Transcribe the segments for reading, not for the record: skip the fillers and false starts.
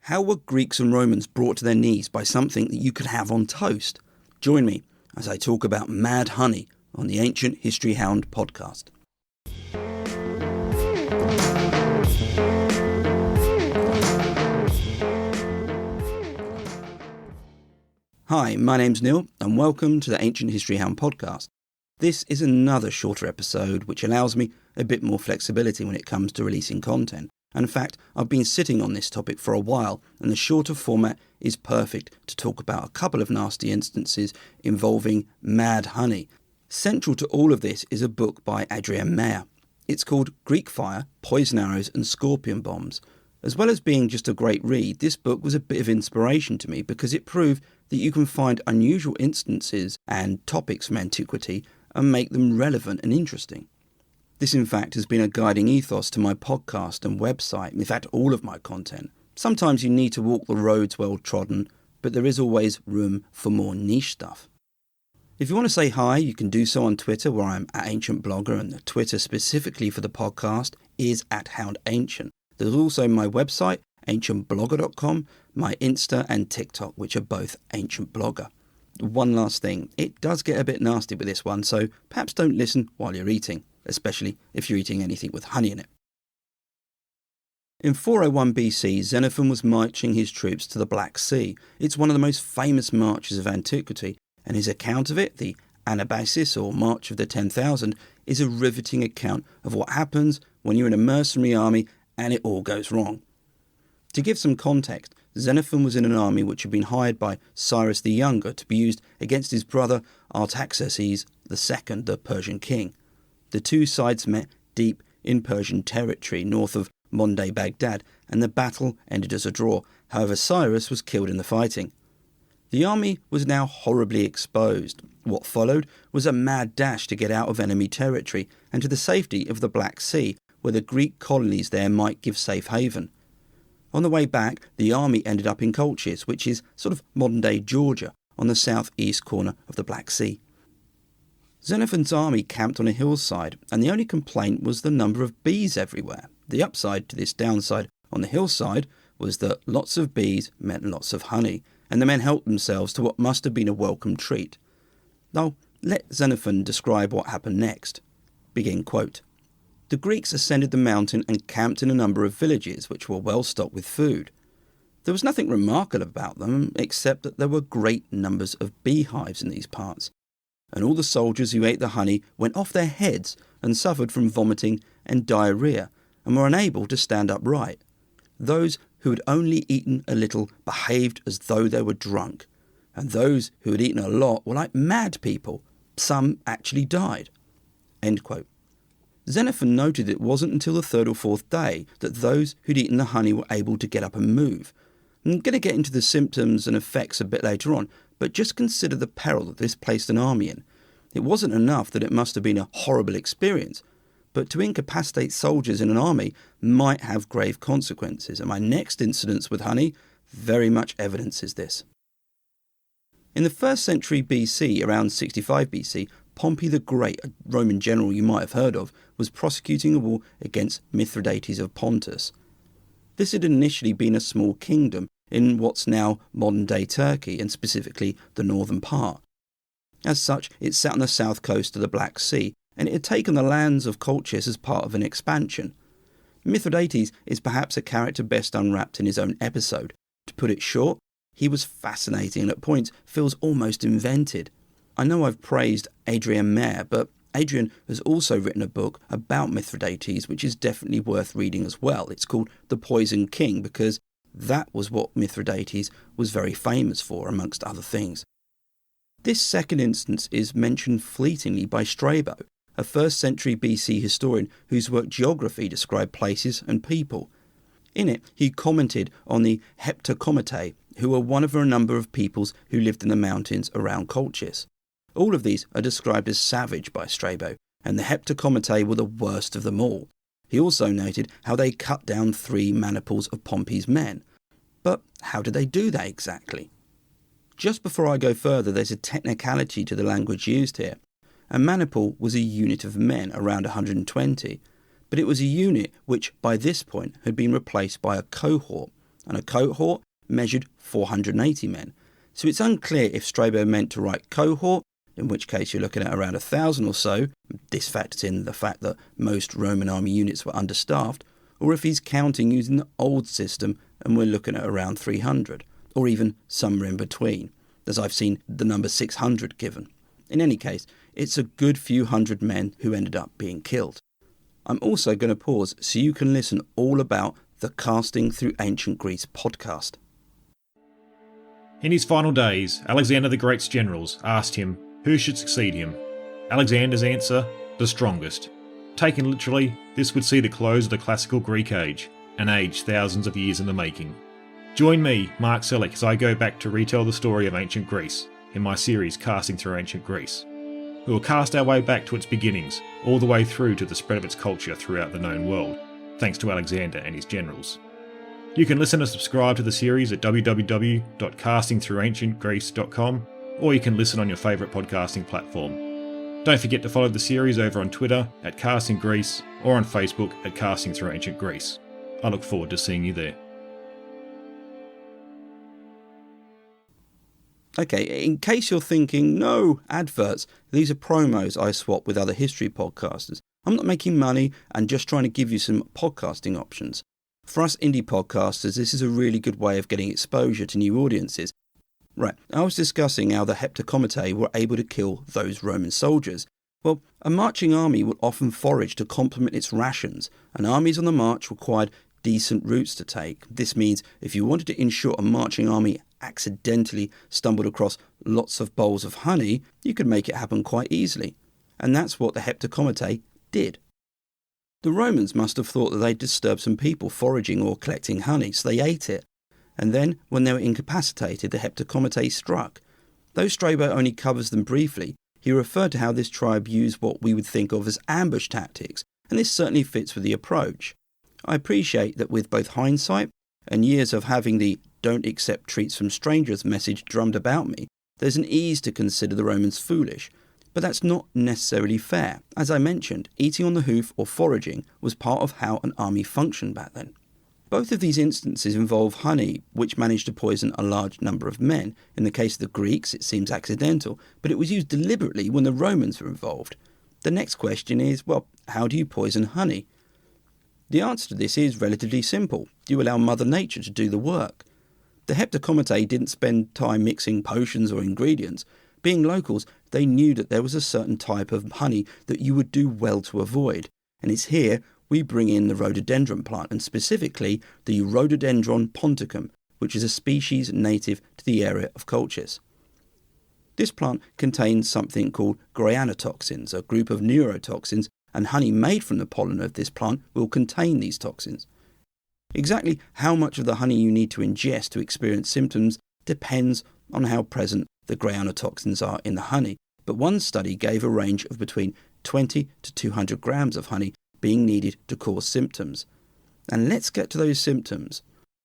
How were Greeks and Romans brought to their knees by something that you could have on toast? Join me as I talk about mad honey on the Ancient History Hound podcast. Hi, my name's Neil and welcome to the Ancient History Hound podcast. This is another shorter episode which allows me a bit more flexibility when it comes to releasing content. And in fact, I've been sitting on this topic for a while and the shorter format is perfect to talk about a couple of nasty instances involving mad honey. Central to all of this is a book by Adrian Mayer. It's called Greek Fire, Poison Arrows and Scorpion Bombs. As well as being just a great read, this book was a bit of inspiration to me because it proved that you can find unusual instances and topics from antiquity and make them relevant and interesting. This, in fact, has been a guiding ethos to my podcast and website, in fact, all of my content. Sometimes you need to walk the roads well trodden, but there is always room for more niche stuff. If you want to say hi, you can do so on Twitter, where I'm at Ancient Blogger, and the Twitter specifically for the podcast is at Hound Ancient. There's also my website, ancientblogger.com, my Insta and TikTok, which are both Ancient Blogger. One last thing, it does get a bit nasty with this one, so perhaps don't listen while you're eating, especially if you're eating anything with honey in it. In 401 BC, Xenophon was marching his troops to the Black Sea. It's one of the most famous marches of antiquity, and his account of it, the Anabasis or March of the 10,000, is a riveting account of what happens when you're in a mercenary army and it all goes wrong. To give some context, Xenophon was in an army which had been hired by Cyrus the Younger to be used against his brother Artaxerxes II, the Persian king. The two sides met deep in Persian territory north of modern-day Baghdad, and the battle ended as a draw. However, Cyrus was killed in the fighting. The army was now horribly exposed. What followed was a mad dash to get out of enemy territory and to the safety of the Black Sea, where the Greek colonies there might give safe haven. On the way back, the army ended up in Colchis, which is sort of modern-day Georgia, on the southeast corner of the Black Sea. Xenophon's army camped on a hillside, and the only complaint was the number of bees everywhere. The upside to this downside on the hillside was that lots of bees meant lots of honey, and the men helped themselves to what must have been a welcome treat. Now, let Xenophon describe what happened next. Begin quote. The Greeks ascended the mountain and camped in a number of villages which were well stocked with food. There was nothing remarkable about them except that there were great numbers of beehives in these parts, and all the soldiers who ate the honey went off their heads and suffered from vomiting and diarrhea and were unable to stand upright. Those who had only eaten a little behaved as though they were drunk, and those who had eaten a lot were like mad people. Some actually died. End quote. Xenophon noted it wasn't until the third or fourth day that those who'd eaten the honey were able to get up and move. I'm going to get into the symptoms and effects a bit later on, but just consider the peril that this placed an army in. It wasn't enough that it must have been a horrible experience, but to incapacitate soldiers in an army might have grave consequences, and my next incident with honey very much evidences this. In the 1st century BC, around 65 BC, Pompey the Great, a Roman general you might have heard of, was prosecuting a war against Mithridates of Pontus. This had initially been a small kingdom in what's now modern-day Turkey, and specifically the northern part. As such, it sat on the south coast of the Black Sea, and it had taken the lands of Colchis as part of an expansion. Mithridates is perhaps a character best unwrapped in his own episode. To put it short, he was fascinating and at points feels almost invented. I know I've praised Adrian Mayer, but Adrian has also written a book about Mithridates, which is definitely worth reading as well. It's called The Poison King, because that was what Mithridates was very famous for, amongst other things. This second instance is mentioned fleetingly by Strabo, a 1st century BC historian whose work Geography described places and people. In it, he commented on the Heptacomitae, who were one of a number of peoples who lived in the mountains around Colchis. All of these are described as savage by Strabo, and the Heptacomitae were the worst of them all. He also noted how they cut down 3 maniples of Pompey's men. But how did they do that exactly? Just before I go further, there's a technicality to the language used here. A maniple was a unit of men, around 120, but it was a unit which, by this point, had been replaced by a cohort. and a cohort measured 480 men. So it's unclear if Strabo meant to write cohort, in which case you're looking at around 1,000 or so, this factors in the fact that most Roman army units were understaffed, or if he's counting using the old system and we're looking at around 300, or even somewhere in between, as I've seen the number 600 given. In any case, it's a good few hundred men who ended up being killed. I'm also going to pause so you can listen all about the Casting Through Ancient Greece podcast. In his final days, Alexander the Great's generals asked him who should succeed him. Alexander's answer, the strongest. Taken literally, this would see the close of the classical Greek age, an age thousands of years in the making. Join me, Mark Selleck, as I go back to retell the story of ancient Greece in my series Casting Through Ancient Greece. We will cast our way back to its beginnings, all the way through to the spread of its culture throughout the known world, thanks to Alexander and his generals. You can listen and subscribe to the series at www.castingthroughancientgreece.com, or you can listen on your favourite podcasting platform. Don't forget to follow the series over on Twitter at Casting Greece or on Facebook at Casting Through Ancient Greece. I look forward to seeing you there. Okay, in case you're thinking, no, adverts, these are promos I swap with other history podcasters. I'm not making money and just trying to give you some podcasting options. For us indie podcasters, this is a really good way of getting exposure to new audiences. Right, I was discussing how the Heptacomitae were able to kill those Roman soldiers. Well, a marching army would often forage to complement its rations, and armies on the march required decent routes to take. This means if you wanted to ensure a marching army accidentally stumbled across lots of bowls of honey, you could make it happen quite easily. And that's what the Heptacomitae did. The Romans must have thought that they'd disturbed some people foraging or collecting honey, so they ate it. And then, when they were incapacitated, the Heptacomitae struck. Though Strabo only covers them briefly, he referred to how this tribe used what we would think of as ambush tactics, and this certainly fits with the approach. I appreciate that with both hindsight and years of having the "don't accept treats from strangers" message drummed about me, there's an ease to consider the Romans foolish. But that's not necessarily fair. As I mentioned, eating on the hoof or foraging was part of how an army functioned back then. Both of these instances involve honey, which managed to poison a large number of men. In the case of the Greeks, it seems accidental, but it was used deliberately when the Romans were involved. The next question is, well, how do you poison honey? The answer to this is relatively simple. You allow Mother Nature to do the work. The Heptacomitae didn't spend time mixing potions or ingredients. Being locals, they knew that there was a certain type of honey that you would do well to avoid. And it's here we bring in the rhododendron plant, and specifically the Rhododendron ponticum, which is a species native to the area of Colchis. This plant contains something called granotoxins, a group of neurotoxins, and honey made from the pollen of this plant will contain these toxins. Exactly how much of the honey you need to ingest to experience symptoms depends on how present the granotoxins are in the honey, but one study gave a range of between 20 to 200 grams of honey being needed to cause symptoms. And let's get to those symptoms.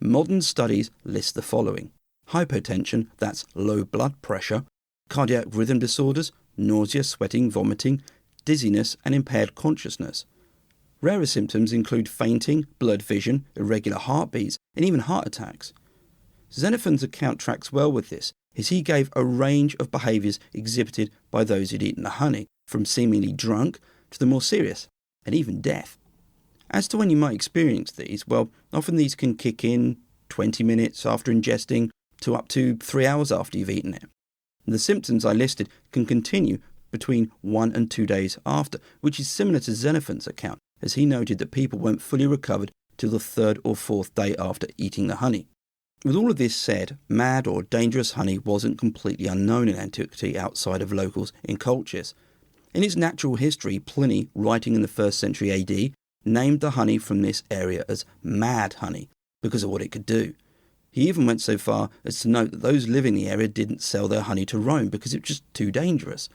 Modern studies list the following: hypotension, that's low blood pressure, cardiac rhythm disorders, nausea, sweating, vomiting, dizziness, and impaired consciousness. Rarer symptoms include fainting, blurred vision, irregular heartbeats, and even heart attacks. Xenophon's account tracks well with this, as he gave a range of behaviours exhibited by those who'd eaten the honey, from seemingly drunk to the more serious, and even death. As to when you might experience these, well, often these can kick in 20 minutes after ingesting to up to 3 hours after you've eaten it. The symptoms I listed can continue between 1 and 2 days after, which is similar to Xenophon's account, as he noted that people weren't fully recovered till the 3rd or 4th day after eating the honey. With all of this said, mad or dangerous honey wasn't completely unknown in antiquity outside of locals in Colchis. In his natural history, Pliny, writing in the 1st century AD, named the honey from this area as mad honey because of what it could do. He even went so far as to note that those living in the area didn't sell their honey to Rome because it was just too dangerous.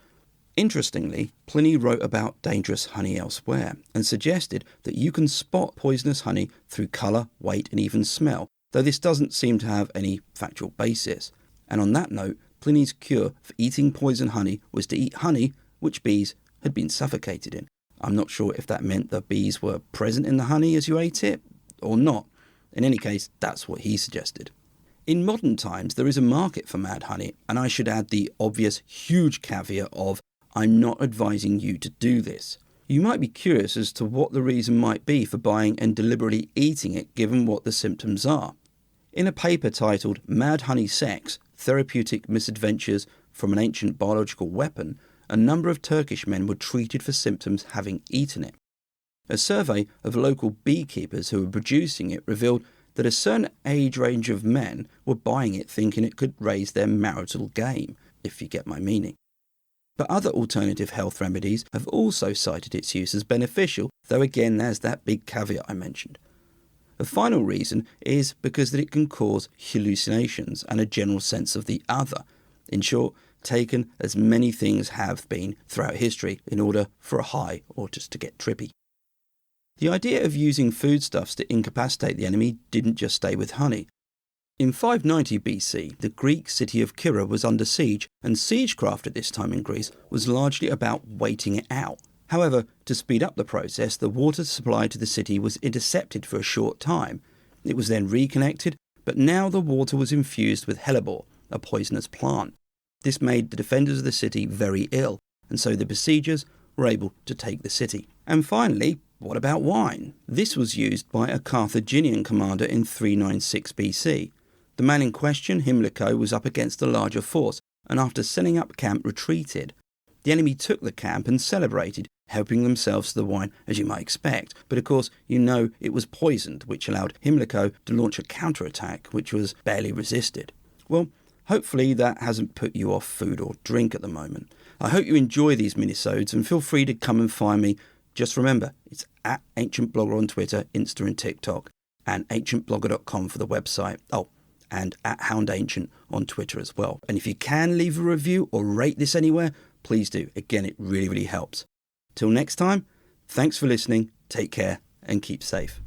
Interestingly, Pliny wrote about dangerous honey elsewhere and suggested that you can spot poisonous honey through colour, weight and even smell, though this doesn't seem to have any factual basis. And on that note, Pliny's cure for eating poison honey was to eat honey which bees had been suffocated in. I'm not sure if that meant the bees were present in the honey as you ate it or not. In any case, that's what he suggested. In modern times, there is a market for mad honey, and I should add the obvious huge caveat of, I'm not advising you to do this. You might be curious as to what the reason might be for buying and deliberately eating it given what the symptoms are. In a paper titled Mad Honey Sex, Therapeutic Misadventures from an Ancient Biological Weapon, a number of Turkish men were treated for symptoms having eaten it. A survey of local beekeepers who were producing it revealed that a certain age range of men were buying it thinking it could raise their marital game, if you get my meaning. But other alternative health remedies have also cited its use as beneficial, though again there's that big caveat I mentioned. A final reason is because that it can cause hallucinations and a general sense of the other. In short, taken as many things have been throughout history in order for a high or just to get trippy. The idea of using foodstuffs to incapacitate the enemy didn't just stay with honey. In 590 BC, the Greek city of Kira was under siege, and siegecraft at this time in Greece was largely about waiting it out. However, to speed up the process, the water supply to the city was intercepted for a short time. It was then reconnected, but now the water was infused with hellebore, a poisonous plant. This made the defenders of the city very ill, and so the besiegers were able to take the city. And finally, what about wine? This was used by a Carthaginian commander in 396 BC. The man in question, Himilco, was up against a larger force, and after setting up camp, retreated. The enemy took the camp and celebrated, helping themselves to the wine, as you might expect. But of course, you know it was poisoned, which allowed Himilco to launch a counterattack, which was barely resisted. Well, hopefully that hasn't put you off food or drink at the moment. I hope you enjoy these minisodes, and feel free to come and find me. Just remember, it's at Ancient Blogger on Twitter, Insta and TikTok, and ancientblogger.com for the website. Oh, and at Hound Ancient on Twitter as well. And if you can leave a review or rate this anywhere, please do. Again, it really, really helps. Till next time, thanks for listening, take care, and keep safe.